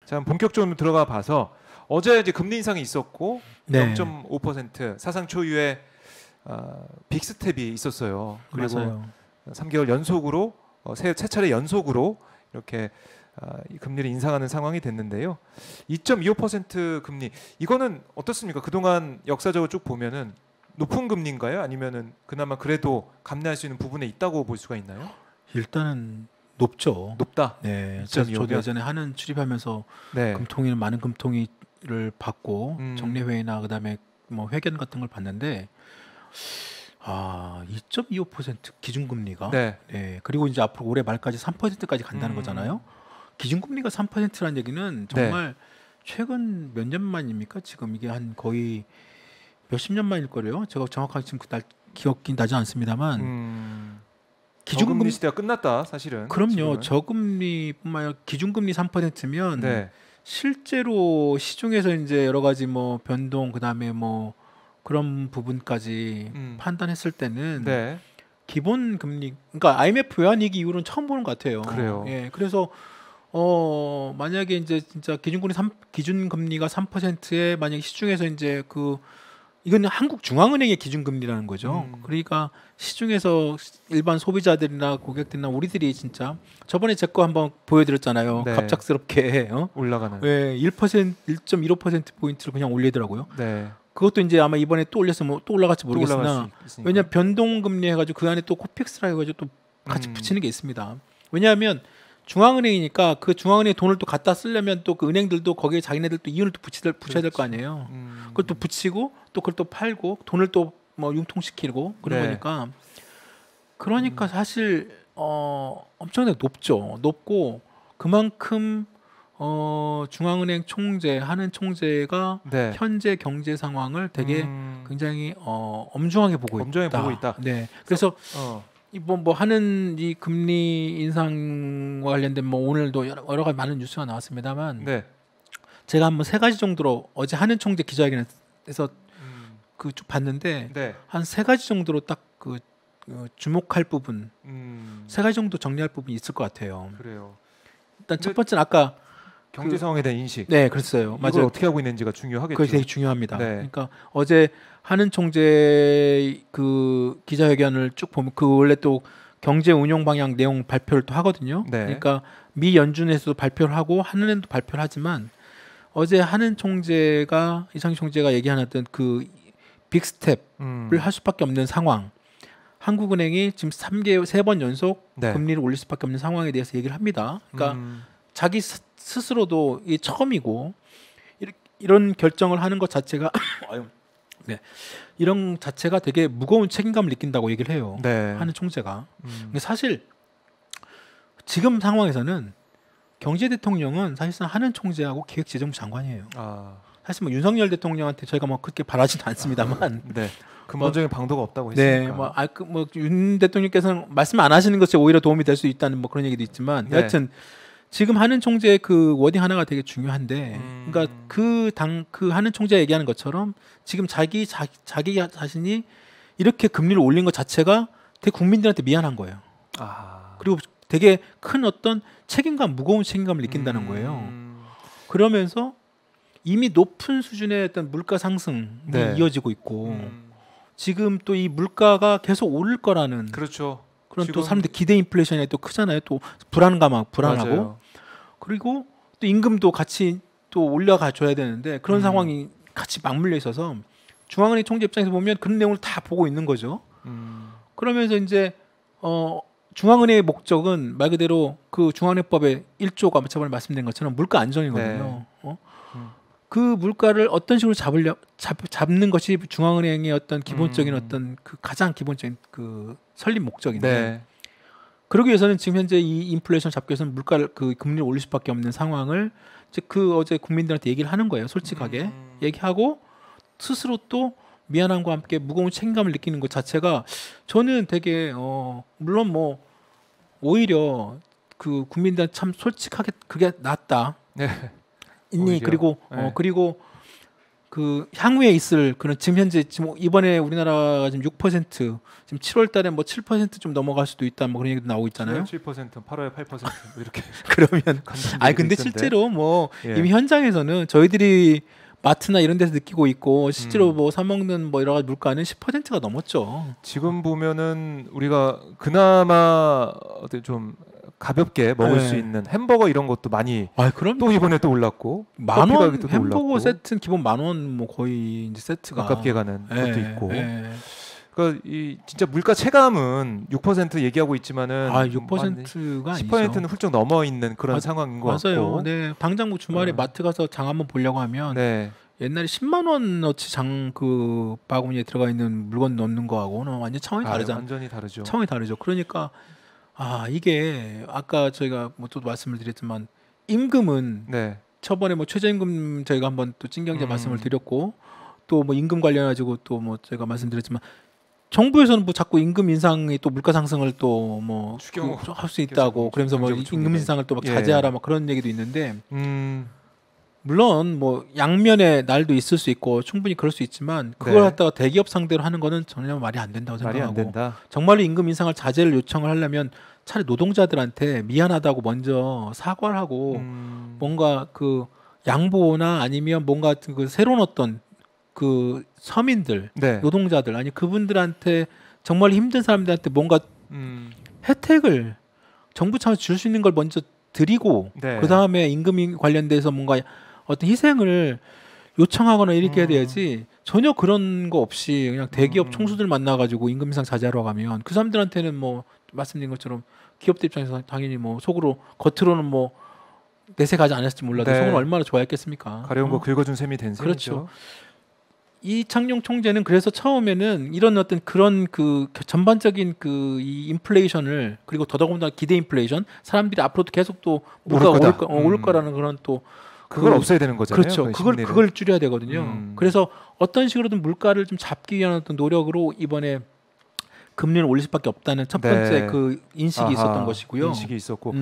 자, 본격적으로 들어가 봐서 어제 이제 금리 인상이 있었고 네. 0.5% 사상 초유의 빅스텝이 있었어요. 그리고 맞아요. 3개월 연속으로 세 차례 연속으로 이렇게 이 금리를 인상하는 상황이 됐는데요. 2.25% 금리 이거는 어떻습니까? 그동안 역사적으로 쭉 보면은 높은 금리인가요? 아니면은 그나마 그래도 감내할 수 있는 부분에 있다고 볼 수가 있나요? 일단은 높죠. 높다. 네. 2.25 저도 면? 예전에 한은 출입하면서 네. 금통위는 많은 금통위를 받고 음. 정례회의나 그다음에 뭐 회견 같은 걸 봤는데 2.25% 기준금리가 네. 네. 그리고 이제 앞으로 올해 말까지 3%까지 간다는 음. 거잖아요. 기준금리가 3%라는 얘기는 정말 최근 몇 년 만입니까? 지금 이게 한 거의 몇십 년 만일 거래요. 제가 정확하게 지금 그날 기억이 나지 않습니다만 저금리 시대가 끝났다 사실은. 그럼요. 지금은. 저금리뿐만 아니라 기준금리 3%면 네. 실제로 시중에서 이제 여러 가지 뭐 변동 그다음에 뭐 그런 부분까지 판단했을 때는 네. 기본 금리 그러니까 IMF 외환위기 이후로는 처음 보는 것 같아요. 그래요. 예. 그래서 만약에 이제 진짜 기준금리가 3%에 만약에 시중에서 이제 이거는 한국 중앙은행의 기준금리라는 거죠. 그러니까 시중에서 일반 소비자들이나 고객들이나 우리들이 진짜 저번에 제 거 한번 보여드렸잖아요. 네. 갑작스럽게 올라가는. 왜 1.15% 포인트를 그냥 올리더라고요. 네. 그것도 이제 아마 이번에 또 올렸으면 또 올라갈지 또 올라갈 모르겠으나 수 있으니까. 왜냐 변동금리 해가지고 그 안에 또 코픽스라 해가지고 또 같이 붙이는 게 있습니다. 왜냐하면 중앙은행이니까 그 중앙은행 돈을 또 갖다 쓰려면 또 그 은행들도 거기에 자기네들 또 이윤을 또 붙여야 될 거 아니에요. 그걸 또 붙이고 또 그걸 또 팔고 돈을 또 뭐 융통시키고 그런 네. 거니까 그러니까 사실 엄청나게 높고 그만큼 중앙은행 총재 하는 총재가 네. 현재 경제 상황을 되게 굉장히 엄중하게 보고 엄중하게 있다. 보고 있다. 네. 그래서 어. 뭐 하는 이 금리 인상과 관련된 뭐 오늘도 여러 가지 많은 뉴스가 나왔습니다만 네. 제가 한번 세 가지 정도로 어제 하는 총재 기자회견에서 그 쭉 봤는데 네. 한 세 가지 정도로 딱 주목할 부분 세 가지 정도 정리할 부분이 있을 것 같아요. 그래요. 일단 첫 번째는 아까 경제 상황에 대한 인식. 네, 그랬어요. 이걸 맞아요. 어떻게 하고 있는지가 중요하겠죠. 그게 되게 중요합니다. 네. 그러니까 어제 하는 총재 그 기자회견을 쭉 보면 원래 또 경제 운용 방향 내용 발표를 또 하거든요. 네. 그러니까 미 연준에서도 발표를 하고 하는은행도 발표를 하지만 어제 하는 총재가 이상희 총재가 얘기하는 어떤 그 빅스텝을 할 수밖에 없는 상황. 한국은행이 지금 3번 연속 네. 금리를 올릴 수밖에 없는 상황에 대해서 얘기를 합니다. 그러니까 자기 스스로도 이게 처음이고 이런 결정을 하는 것 자체가 네. 이런 자체가 되게 무거운 책임감을 느낀다고 얘기를 해요. 네. 하는 총재가. 근데 사실 지금 상황에서는 경제 대통령은 사실상 하는 총재하고 기획재정부 장관이에요. 사실 뭐 윤석열 대통령한테 저희가 뭐 그렇게 바라지는 않습니다만 네. 근본적인 방도가 없다고 했으니까. 네. 윤 대통령께서는 말씀 안 하시는 것이 오히려 도움이 될 수 있다는 뭐 그런 얘기도 있지만 네. 여하튼 지금 하는 총재의 그 워딩 하나가 되게 중요한데 그러니까 그 하는 총재가 얘기하는 것처럼 지금 자기 자신이 이렇게 금리를 올린 것 자체가 되게 국민들한테 미안한 거예요. 그리고 되게 큰 어떤 무거운 책임감을 느낀다는 거예요. 그러면서 이미 높은 수준의 어떤 물가 상승이 이어지고 있고 지금 또 이 물가가 계속 오를 거라는 그렇죠. 그런 또 사람들 기대 인플레이션이 또 크잖아요. 또 불안하고 맞아요. 그리고 또 임금도 같이 또 올려가 줘야 되는데 그런 상황이 같이 맞물려 있어서 중앙은행 총재 입장에서 보면 그런 내용을 다 보고 있는 거죠. 그러면서 이제 중앙은행의 목적은 말 그대로 그 중앙은행법의 1조가 저번에 말씀드린 것처럼 물가 안정이거든요. 네. 그 물가를 어떤 식으로 잡는 것이 중앙은행의 어떤 기본적인 어떤 그 가장 기본적인 그 설립 목적인데 네. 그러기 위해서는 지금 현재 이 인플레이션 잡기 위해서는 물가를 금리를 올릴 수밖에 없는 상황을 어제 국민들한테 얘기를 하는 거예요. 솔직하게 얘기하고 스스로 또 미안함과 함께 무거운 책임감을 느끼는 것 자체가 저는 되게 물론 뭐 오히려 그 국민들한테 참 솔직하게 그게 낫다. 네. 있니? 오히려. 그리고 네. 그리고 그 향후에 있을 그런 지금 현재 지금 이번에 우리나라가 지금 6% 지금 7월달에 뭐 7%좀 넘어갈 수도 있다 뭐 그런 얘기도 나오고 있잖아요. 7%, 8월에 8% 뭐 이렇게. 그러면 아니 근데 실제로 뭐 예. 이미 현장에서는 저희들이 마트나 이런 데서 느끼고 있고 실제로 음. 뭐 사 먹는 뭐 여러 가지 물가는 10%가 넘었죠. 지금 보면은 우리가 그나마 어떻게 좀 가볍게 먹을 네. 수 있는 햄버거 이런 것도 많이 그럼 또 이번에 또 올랐고 만 커피 원 가격도 햄버거 올랐고 세트는 기본 10,000원 뭐 거의 이제 세트가 가깝게 가는 것도 있고. 예. 그러니까 이 진짜 물가 체감은 6% 얘기하고 있지만은 6%가 아니죠. 10%는 훌쩍 넘어 있는 그런 상황인 것 맞아요. 같고. 네, 당장 뭐 주말에 어. 마트 가서 장 한번 보려고 하면 네. 옛날에 10만 원어치 장 그 바구니에 들어가 있는 물건 넣는 거하고는 완전 차원이 다르잖아요. 완전히 다르죠. 차원이 다르죠. 그러니까 이게 아까 저희가 뭐 또 말씀을 드렸지만 임금은 네. 저번에 뭐 최저임금 저희가 한번 또 찐경제 말씀을 음. 드렸고 또 뭐 임금 관련 가지고 또 뭐 저희가 말씀드렸지만 정부에서는 뭐 자꾸 임금 인상이 또 물가 상승을 또 뭐 추경호 할 수 있다고 그러면서 뭐 경제부 임금 인상을 또 막 예. 자제하라 막 그런 얘기도 있는데 음. 물론 뭐 양면의 날도 있을 수 있고 충분히 그럴 수 있지만 그걸 네. 갖다가 대기업 상대로 하는 거는 전혀 말이 안 된다고 말이 안 생각하고 된다. 정말로 임금 인상을 자제를 요청을 하려면 차라리 노동자들한테 미안하다고 먼저 사과를 하고 뭔가 그 양보나 아니면 뭔가 그 새로운 어떤 그 서민들 네. 노동자들 아니 그분들한테 정말 힘든 사람들한테 뭔가 혜택을 정부 차원에서 줄 수 있는 걸 먼저 드리고 네. 그 다음에 임금 관련돼서 뭔가 어떤 희생을 요청하거나 이렇게 해야 돼야지 전혀 그런 거 없이 그냥 대기업 총수들 만나가지고 임금 인상 자제하러 가면 그 사람들한테는 뭐 말씀드린 것처럼 기업들 입장에서 당연히 뭐 속으로 겉으로는 뭐 내세 가지 않았을지 몰라도 네. 속으로 얼마나 좋아했겠습니까? 가려운 거 긁어준 셈이 된 셈이죠. 그렇죠. 이창용 총재는 그래서 처음에는 이런 어떤 그런 그 전반적인 그 이 인플레이션을 그리고 더더군다나 기대 인플레이션 사람들이 앞으로도 계속 또 물가 오를 거다. 오를 거라는 그런 또 그걸 없애야 되는 거잖아요. 그렇죠. 그 그걸 심리를. 그걸 줄여야 되거든요. 그래서 어떤 식으로든 물가를 좀 잡기 위한 어떤 노력으로 이번에 금리를 올릴 수밖에 없다는 첫 번째 네. 그 인식이 아하, 있었던 것이고요. 인식이 있었고